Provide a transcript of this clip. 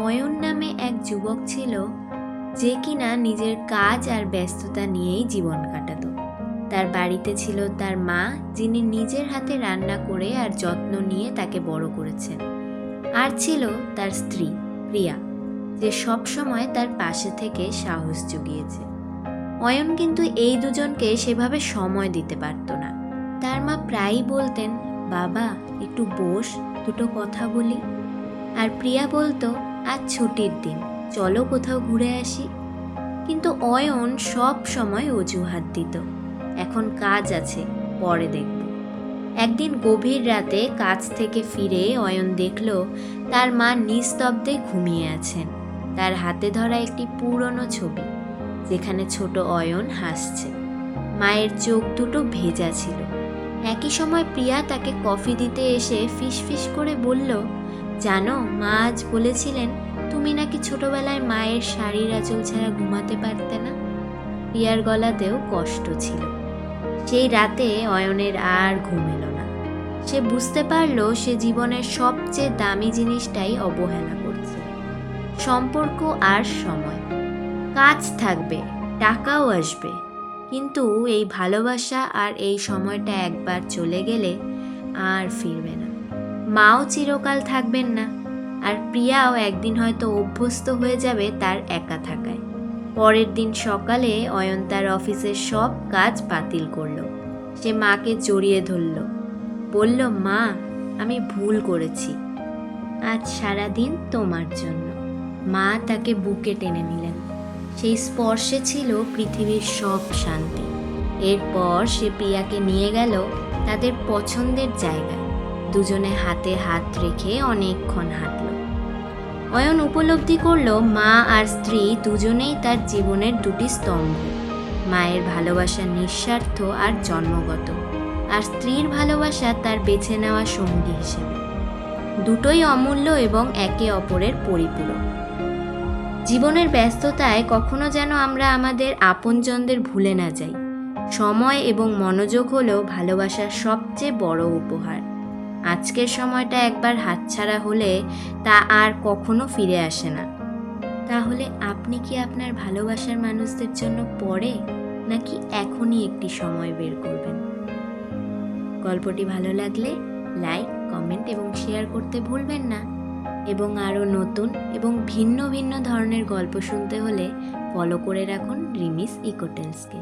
অয়ন নামে এক যুবক ছিল যে কিনা নিজের কাজ আর ব্যস্ততা নিয়েই জীবন কাটাতো। তার বাড়িতে ছিল তার মা, যিনি নিজের হাতে রান্না করে আর যত্ন নিয়ে তাকে বড় করেছেন। আর ছিল তার স্ত্রী প্রিয়া, যে সবসময় তার পাশে থেকে সাহস জুগিয়েছে। অয়ন কিন্তু এই দুজনকে সেভাবে সময় দিতে পারত না। তার মা প্রায়ই বলতেন, বাবা একটু বস, দুটো কথা বলি। আর প্রিয়া বলতো, আজ ছুটির দিন, চলো কোথাও ঘুরে আসি। কিন্তু অয়ন সব সময় অজুহাত দিত, এখন কাজ আছে, পরে দেখব। একদিন গভীর রাতে কাজ থেকে ফিরে অয়ন দেখল তার মা নিস্তব্ধে ঘুমিয়ে আছেন। তার হাতে ধরা একটি পুরনো ছবি, যেখানে ছোট অয়ন হাসছে। মায়ের চোখ দুটো ভেজা ছিল। একই সময় প্রিয়া তাকে কফি দিতে এসে ফিসফিস করে বলল, জানো, মা আজ বলেছিলেন তুমি নাকি ছোটবেলায় মায়ের শাড়ির আঁচল ছাড়া ঘুমাতে পারতে না। প্রিয়ার গলাতেও কষ্ট ছিল। সেই রাতে অয়নের আর ঘুম এলো না। সে বুঝতে পারল সে জীবনের সবচেয়ে দামি জিনিসটাই অবহেলা করছে, সম্পর্ক আর সময়। কাজ থাকবে, টাকাও আসবে, কিন্তু এই ভালোবাসা আর এই সময়টা একবার চলে গেলে আর ফিরবে না। মাও চিরকাল থাকবেন না, আর প্রিয়াও একদিন হয়তো অভ্যস্ত হয়ে যাবে তার একা থাকায়। পরের দিন সকালে অয়ন তার অফিসের সব কাজ বাতিল করলো। সে মাকে জড়িয়ে ধরল, বলল, মা আমি ভুল করেছি, আজ সারাদিন তোমার জন্য। মা তাকে বুকে টেনে নিলেন। সেই স্পর্শে ছিল পৃথিবীর সব শান্তি। এরপর সে প্রিয়াকে নিয়ে গেল তাদের পছন্দের জায়গায়। দুজনে হাতে হাত রেখে অনেকক্ষণ হাঁটল। অয়ন উপলব্ধি করল মা আর স্ত্রী দুজনেই তার জীবনের দুটি স্তম্ভ। মায়ের ভালোবাসা নিঃস্বার্থ আর জন্মগত, আর স্ত্রীর ভালোবাসা তার বেছে নেওয়া সঙ্গী হিসেবে। দুটোই অমূল্য এবং একে অপরের পরিপূরক। জীবনের ব্যস্ততায় কখনো যেন আমরা আমাদের আপনজনদের ভুলে না যাই। সময় এবং মনোযোগ হলো ভালোবাসার সবচেয়ে বড় উপহার। আজকের সময়টা একবার হাতছাড়া হলে তা আর কখনো ফিরে আসে না। তাহলে আপনি কি আপনার ভালোবাসার মানুষদের জন্য পরে, নাকি এখনই একটি সময় বের করবেন? গল্পটি ভালো লাগলে লাইক, কমেন্ট এবং শেয়ার করতে ভুলবেন না। এবং আরও নতুন এবং ভিন্ন ভিন্ন ধরনের গল্প শুনতে হলে ফলো করে রাখুন রিমিস ইকোটেলসকে।